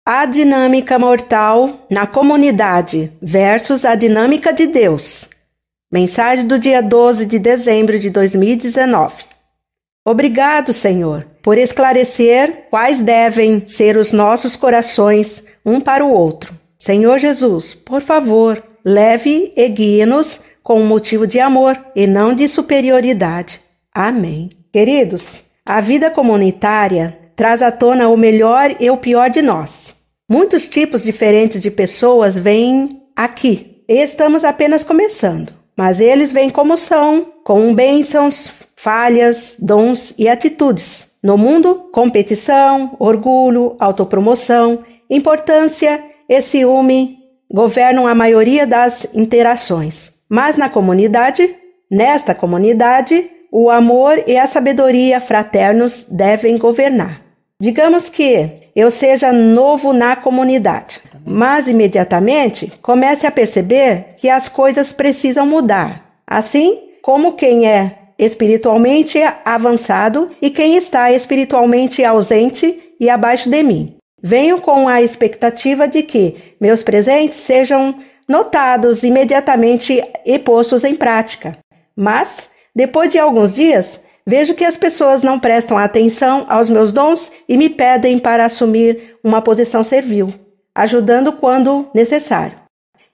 A dinâmica mortal na comunidade versus a dinâmica de Deus. Mensagem do dia 12 de dezembro de 2019. Obrigado, Senhor, por esclarecer quais devem ser os nossos corações um para o outro. Senhor Jesus, por favor, leve e guie-nos com um motivo de amor e não de superioridade. Amém. Queridos, a vida comunitária traz à tona o melhor e o pior de nós. Muitos tipos diferentes de pessoas vêm aqui e estamos apenas começando, mas eles vêm como são, com bênçãos, falhas, dons e atitudes. No mundo, competição, orgulho, autopromoção, importância e ciúme governam a maioria das interações. Mas nesta comunidade, o amor e a sabedoria fraternos devem governar. Digamos que eu seja novo na comunidade, mas imediatamente comece a perceber que as coisas precisam mudar, assim como quem é espiritualmente avançado e quem está espiritualmente ausente e abaixo de mim. Venho com a expectativa de que meus presentes sejam notados imediatamente e postos em prática. Mas, depois de alguns dias, vejo que as pessoas não prestam atenção aos meus dons e me pedem para assumir uma posição servil, ajudando quando necessário.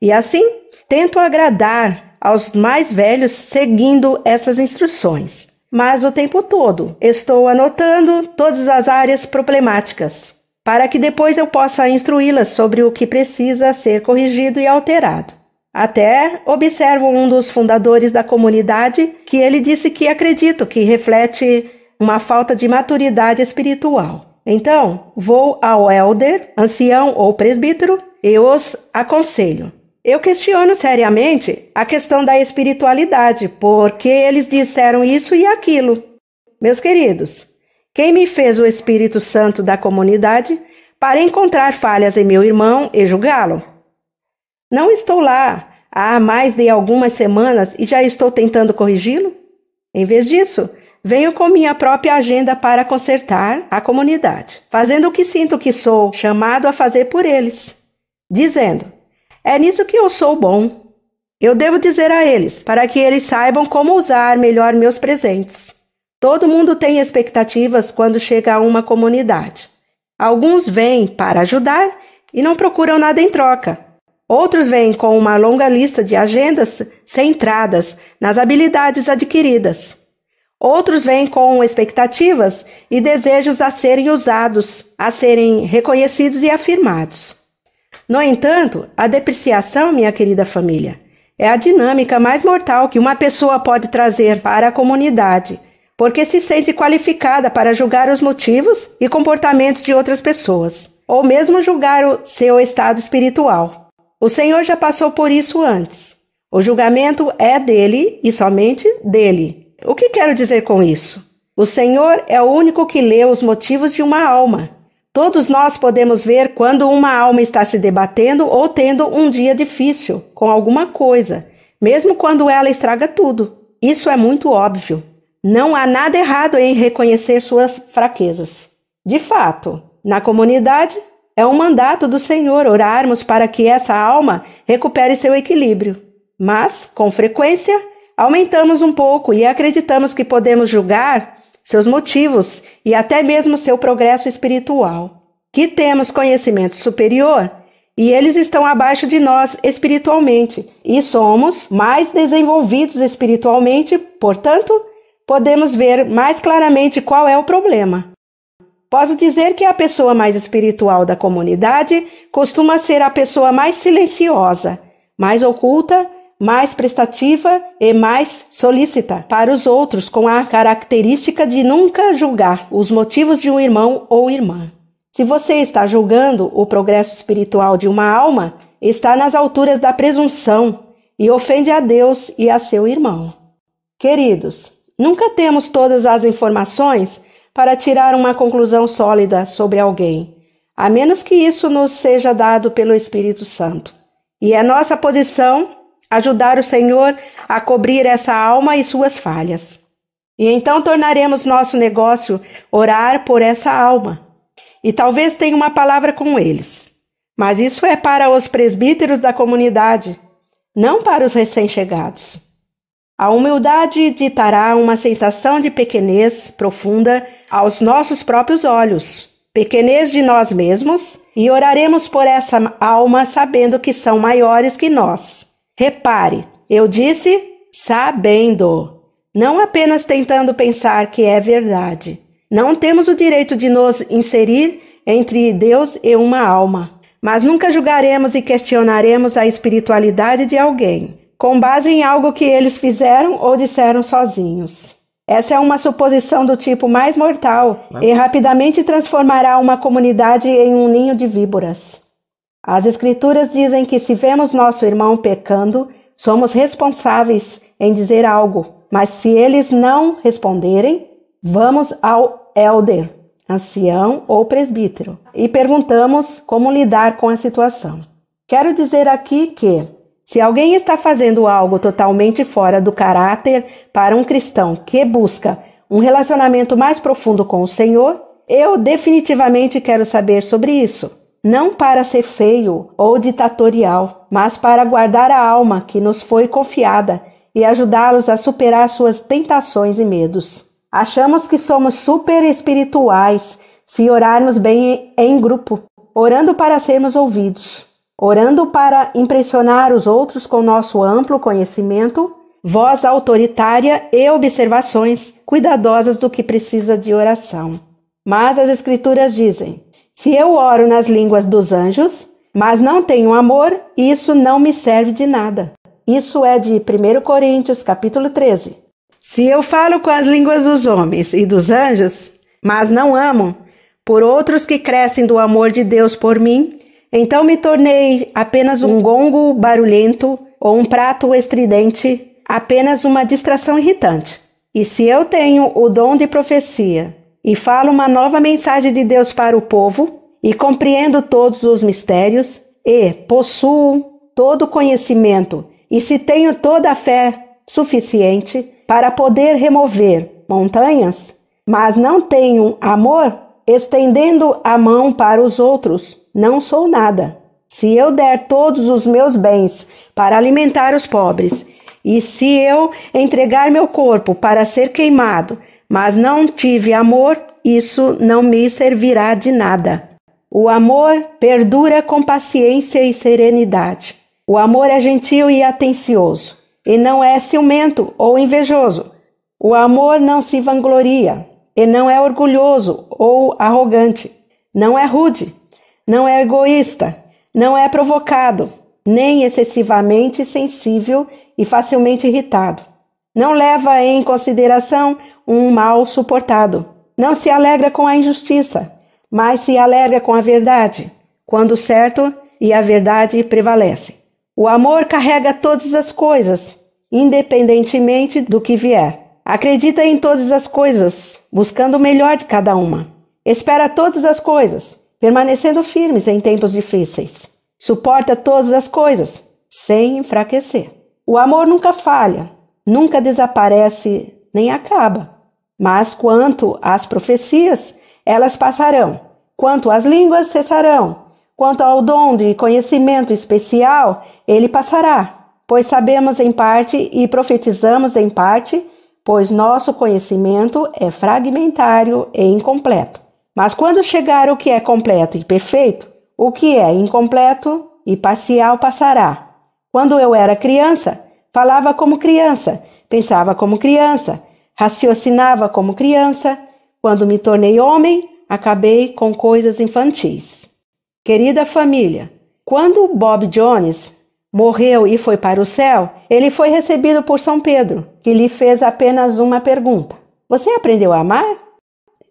E assim, tento agradar aos mais velhos seguindo essas instruções. Mas o tempo todo estou anotando todas as áreas problemáticas, para que depois eu possa instruí-las sobre o que precisa ser corrigido e alterado. Até observo um dos fundadores da comunidade que ele disse que acredito que reflete uma falta de maturidade espiritual. Então, vou ao elder, ancião ou presbítero e os aconselho. Eu questiono seriamente a questão da espiritualidade, porque eles disseram isso e aquilo. Meus queridos, quem me fez o Espírito Santo da comunidade para encontrar falhas em meu irmão e julgá-lo? Não estou lá há mais de algumas semanas e já estou tentando corrigi-lo? Em vez disso, venho com minha própria agenda para consertar a comunidade, fazendo o que sinto que sou chamado a fazer por eles, dizendo: é nisso que eu sou bom. Eu devo dizer a eles, para que eles saibam como usar melhor meus presentes. Todo mundo tem expectativas quando chega a uma comunidade. Alguns vêm para ajudar e não procuram nada em troca. Outros vêm com uma longa lista de agendas centradas nas habilidades adquiridas. Outros vêm com expectativas e desejos a serem usados, a serem reconhecidos e afirmados. No entanto, a depreciação, minha querida família, é a dinâmica mais mortal que uma pessoa pode trazer para a comunidade, porque se sente qualificada para julgar os motivos e comportamentos de outras pessoas, ou mesmo julgar o seu estado espiritual. O Senhor já passou por isso antes. O julgamento é dele e somente dele. O que quero dizer com isso? O Senhor é o único que lê os motivos de uma alma. Todos nós podemos ver quando uma alma está se debatendo ou tendo um dia difícil com alguma coisa, mesmo quando ela estraga tudo. Isso é muito óbvio. Não há nada errado em reconhecer suas fraquezas. De fato, na comunidade, é um mandato do Senhor orarmos para que essa alma recupere seu equilíbrio. Mas, com frequência, aumentamos um pouco e acreditamos que podemos julgar seus motivos e até mesmo seu progresso espiritual. Que temos conhecimento superior e eles estão abaixo de nós espiritualmente e somos mais desenvolvidos espiritualmente, portanto, podemos ver mais claramente qual é o problema. Posso dizer que a pessoa mais espiritual da comunidade costuma ser a pessoa mais silenciosa, mais oculta, mais prestativa e mais solícita para os outros, com a característica de nunca julgar os motivos de um irmão ou irmã. Se você está julgando o progresso espiritual de uma alma, está nas alturas da presunção e ofende a Deus e a seu irmão. Queridos, nunca temos todas as informações para tirar uma conclusão sólida sobre alguém, a menos que isso nos seja dado pelo Espírito Santo. E é nossa posição ajudar o Senhor a cobrir essa alma e suas falhas. E então tornaremos nosso negócio orar por essa alma. E talvez tenha uma palavra com eles. Mas isso é para os presbíteros da comunidade, não para os recém-chegados. A humildade ditará uma sensação de pequenez profunda aos nossos próprios olhos, pequenez de nós mesmos, e oraremos por essa alma sabendo que são maiores que nós. Repare, eu disse sabendo, não apenas tentando pensar que é verdade. Não temos o direito de nos inserir entre Deus e uma alma, mas nunca julgaremos e questionaremos a espiritualidade de alguém, com base em algo que eles fizeram ou disseram sozinhos. Essa é uma suposição do tipo mais mortal e rapidamente transformará uma comunidade em um ninho de víboras. As Escrituras dizem que se vemos nosso irmão pecando, somos responsáveis em dizer algo, mas se eles não responderem, vamos ao elder, ancião ou presbítero, e perguntamos como lidar com a situação. Quero dizer aqui que, se alguém está fazendo algo totalmente fora do caráter para um cristão que busca um relacionamento mais profundo com o Senhor, eu definitivamente quero saber sobre isso. Não para ser feio ou ditatorial, mas para guardar a alma que nos foi confiada e ajudá-los a superar suas tentações e medos. Achamos que somos super espirituais se orarmos bem em grupo, orando para sermos ouvidos, orando para impressionar os outros com nosso amplo conhecimento, voz autoritária e observações cuidadosas do que precisa de oração. Mas as Escrituras dizem: se eu oro nas línguas dos anjos, mas não tenho amor, isso não me serve de nada. Isso é de 1 Coríntios, capítulo 13. Se eu falo com as línguas dos homens e dos anjos, mas não amo por outros que crescem do amor de Deus por mim, então me tornei apenas um gongo barulhento ou um prato estridente, apenas uma distração irritante. E se eu tenho o dom de profecia e falo uma nova mensagem de Deus para o povo, e compreendo todos os mistérios, e possuo todo o conhecimento, e se tenho toda a fé suficiente para poder remover montanhas, mas não tenho amor, estendendo a mão para os outros, não sou nada. Se eu der todos os meus bens para alimentar os pobres, e se eu entregar meu corpo para ser queimado, mas não tive amor, isso não me servirá de nada. O amor perdura com paciência e serenidade. O amor é gentil e atencioso, e não é ciumento ou invejoso. O amor não se vangloria, e não é orgulhoso ou arrogante. Não é rude, não é egoísta, não é provocado, nem excessivamente sensível e facilmente irritado. Não leva em consideração um mal suportado. Não se alegra com a injustiça, mas se alegra com a verdade, quando o certo e a verdade prevalecem. O amor carrega todas as coisas, independentemente do que vier. Acredita em todas as coisas, buscando o melhor de cada uma. Espera todas as coisas, permanecendo firmes em tempos difíceis. Suporta todas as coisas, sem enfraquecer. O amor nunca falha, nunca desaparece nem acaba. Mas quanto às profecias, elas passarão. Quanto às línguas, cessarão. Quanto ao dom de conhecimento especial, ele passará. Pois sabemos em parte e profetizamos em parte, pois nosso conhecimento é fragmentário e incompleto. Mas quando chegar o que é completo e perfeito, o que é incompleto e parcial passará. Quando eu era criança, falava como criança, pensava como criança, Raciocinava como criança. Quando me tornei homem, acabei com coisas infantis. Querida família, quando Bob Jones morreu e foi para o céu, ele foi recebido por São Pedro, que lhe fez apenas uma pergunta: você aprendeu a amar?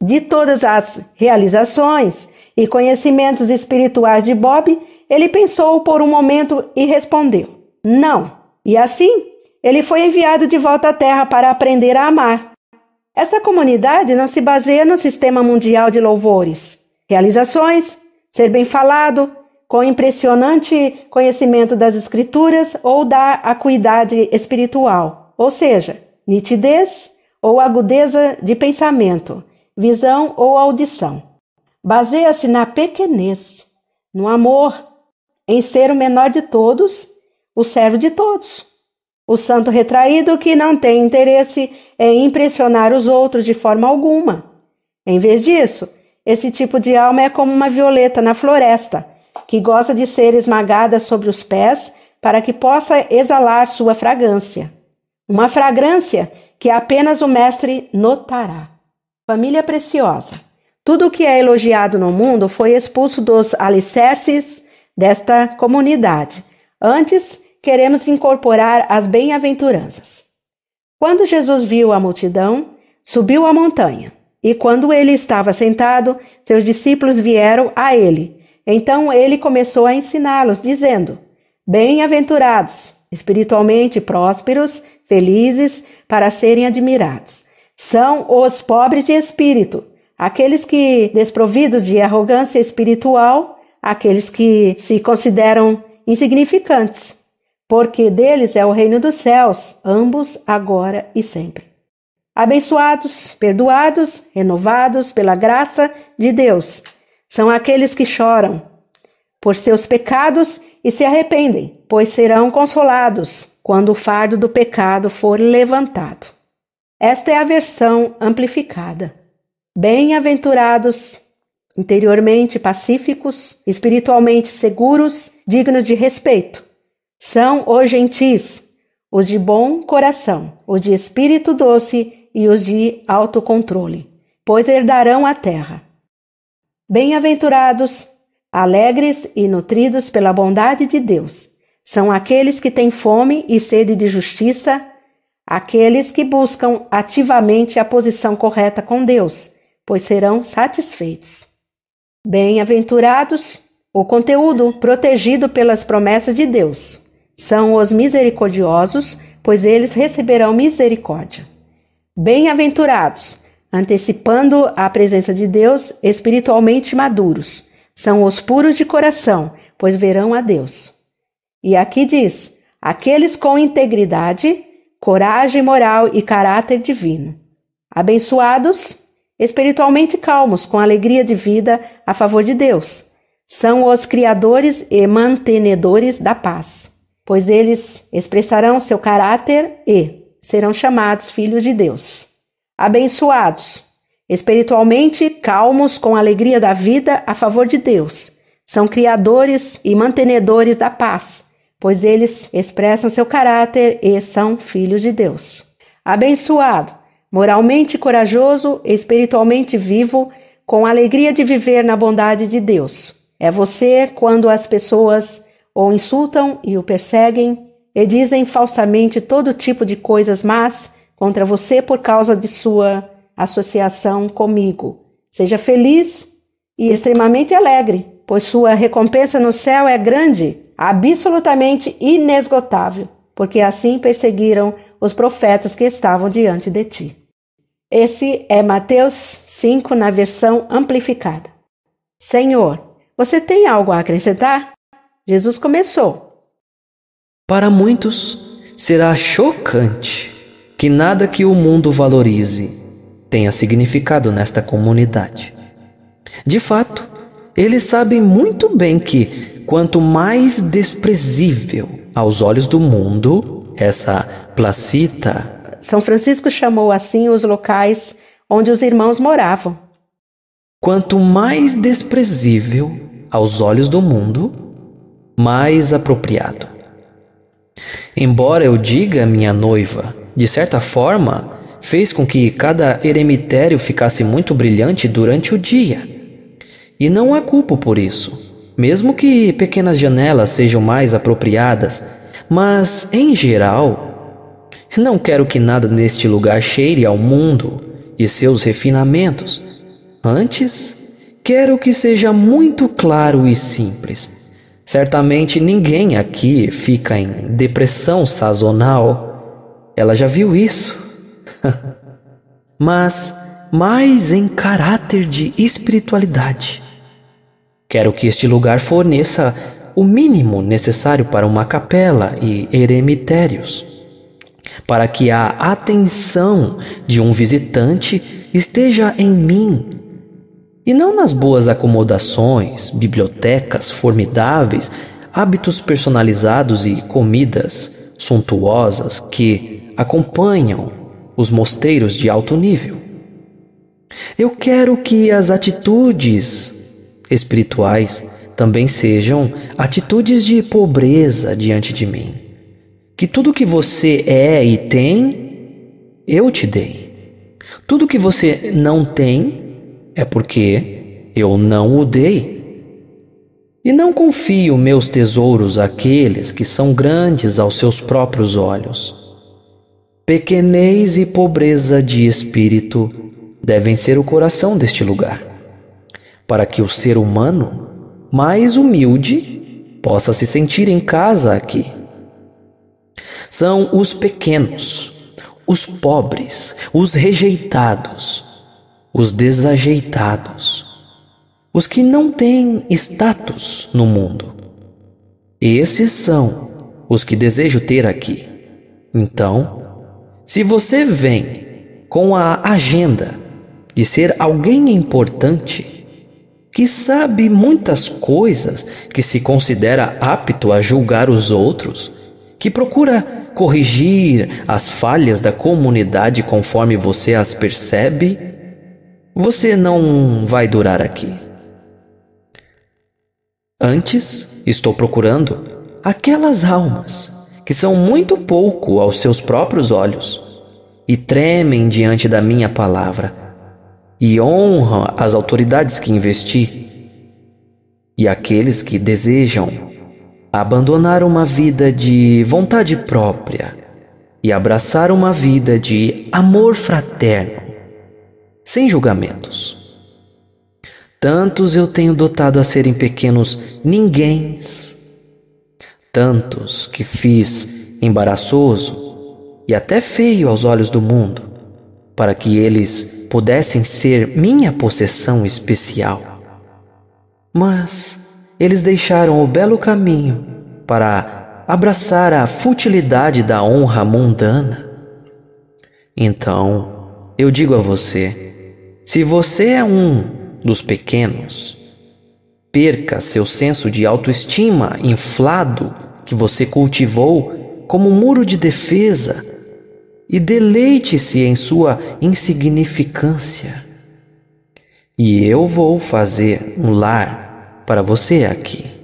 De todas as realizações e conhecimentos espirituais de Bob, ele pensou por um momento e respondeu: não. E assim, ele foi enviado de volta à Terra para aprender a amar. Essa comunidade não se baseia no sistema mundial de louvores, realizações, ser bem falado, com impressionante conhecimento das escrituras ou da acuidade espiritual, ou seja, nitidez ou agudeza de pensamento, visão ou audição. Baseia-se na pequenez, no amor, em ser o menor de todos, o servo de todos. O santo retraído que não tem interesse em impressionar os outros de forma alguma. Em vez disso, esse tipo de alma é como uma violeta na floresta, que gosta de ser esmagada sobre os pés para que possa exalar sua fragrância. Uma fragrância que apenas o mestre notará. Família preciosa, tudo o que é elogiado no mundo foi expulso dos alicerces desta comunidade. Antes, queremos incorporar as bem-aventuranças. Quando Jesus viu a multidão, subiu a montanha, e quando ele estava sentado, seus discípulos vieram a ele. Então ele começou a ensiná-los, dizendo: bem-aventurados, espiritualmente prósperos, felizes, para serem admirados. São os pobres de espírito, aqueles que, desprovidos de arrogância espiritual, aqueles que se consideram insignificantes, porque deles é o reino dos céus, ambos agora e sempre. Abençoados, perdoados, renovados pela graça de Deus, são aqueles que choram por seus pecados e se arrependem, pois serão consolados quando o fardo do pecado for levantado. Esta é a versão amplificada. Bem-aventurados, interiormente pacíficos, espiritualmente seguros, dignos de respeito, são os gentis, os de bom coração, os de espírito doce e os de autocontrole, pois herdarão a terra. Bem-aventurados, alegres e nutridos pela bondade de Deus, são aqueles que têm fome e sede de justiça, aqueles que buscam ativamente a posição correta com Deus, pois serão satisfeitos. Bem-aventurados, o conteúdo protegido pelas promessas de Deus, são os misericordiosos, pois eles receberão misericórdia. Bem-aventurados, antecipando a presença de Deus, espiritualmente maduros, são os puros de coração, pois verão a Deus. E aqui diz: aqueles com integridade, coragem moral e caráter divino. Abençoados, espiritualmente calmos, com alegria de vida a favor de Deus. São os criadores e mantenedores da paz, pois eles expressarão seu caráter e serão chamados filhos de Deus. Abençoados, espiritualmente calmos, com alegria da vida a favor de Deus. São criadores e mantenedores da paz, pois eles expressam seu caráter e são filhos de Deus. Abençoado, moralmente corajoso, espiritualmente vivo, com alegria de viver na bondade de Deus. É você quando as pessoas o insultam e o perseguem e dizem falsamente todo tipo de coisas más contra você por causa de sua associação comigo. Seja feliz e extremamente alegre, pois sua recompensa no céu é grande, absolutamente inesgotável, porque assim perseguiram os profetas que estavam diante de ti. Esse é Mateus 5 na versão amplificada. Senhor, você tem algo a acrescentar? Jesus começou. Para muitos será chocante que nada que o mundo valorize tenha significado nesta comunidade. De fato, eles sabem muito bem que quanto mais desprezível aos olhos do mundo essa placita... São Francisco chamou assim os locais onde os irmãos moravam. Quanto mais desprezível aos olhos do mundo, mais apropriado. Embora eu diga minha noiva, de certa forma, fez com que cada eremitério ficasse muito brilhante durante o dia. E não a culpo por isso, mesmo que pequenas janelas sejam mais apropriadas, mas, em geral, não quero que nada neste lugar cheire ao mundo e seus refinamentos. Antes, quero que seja muito claro e simples. Certamente ninguém aqui fica em depressão sazonal. Ela já viu isso. Mas mais em caráter de espiritualidade. Quero que este lugar forneça o mínimo necessário para uma capela e eremitérios, para que a atenção de um visitante esteja em mim, e não nas boas acomodações, bibliotecas formidáveis, hábitos personalizados e comidas suntuosas que acompanham os mosteiros de alto nível. Eu quero que as atitudes espirituais também sejam atitudes de pobreza diante de mim. Que tudo que você é e tem, eu te dei. Tudo que você não tem é porque eu não o dei. E não confio meus tesouros àqueles que são grandes aos seus próprios olhos. Pequenez e pobreza de espírito devem ser o coração deste lugar, para que o ser humano mais humilde possa se sentir em casa aqui. São os pequenos, os pobres, os rejeitados, os desajeitados, os que não têm status no mundo. Esses são os que desejo ter aqui. Então, se você vem com a agenda de ser alguém importante, que sabe muitas coisas, que se considera apto a julgar os outros, que procura corrigir as falhas da comunidade conforme você as percebe, você não vai durar aqui. Antes, estou procurando aquelas almas que são muito pouco aos seus próprios olhos e tremem diante da minha palavra e honram as autoridades que investi, e aqueles que desejam abandonar uma vida de vontade própria e abraçar uma vida de amor fraterno, sem julgamentos. Tantos eu tenho dotado a serem pequenos ninguéms, tantos que fiz embaraçoso e até feio aos olhos do mundo, para que eles pudessem ser minha possessão especial. Mas eles deixaram o belo caminho para abraçar a futilidade da honra mundana. Então, eu digo a você, se você é um dos pequenos, perca seu senso de autoestima inflado que você cultivou como um muro de defesa e deleite-se em sua insignificância. E eu vou fazer um lar para você aqui.